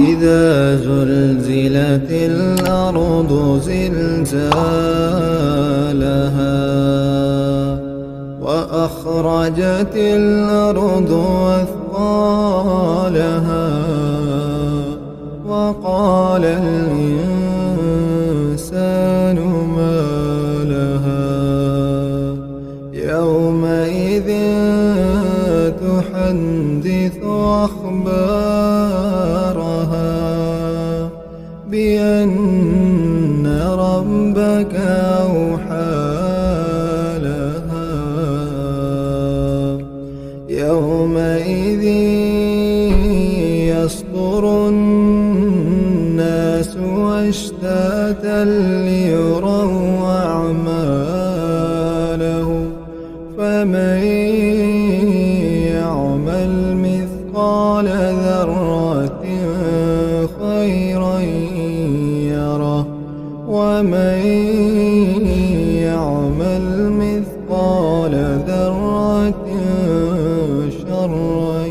إذا زلزلت الأرض زلزالها وأخرجت الأرض أثقالها وقال الإنسان ما لها يومئذ تحدث أخبارها بأن ربك أوحى لها يومئذ يصدر الناس أشتاتا ليروا أعمالهم فمن يعمل مثقال ذرة خيرا يره ومن يعمل مثقال ذرة شرا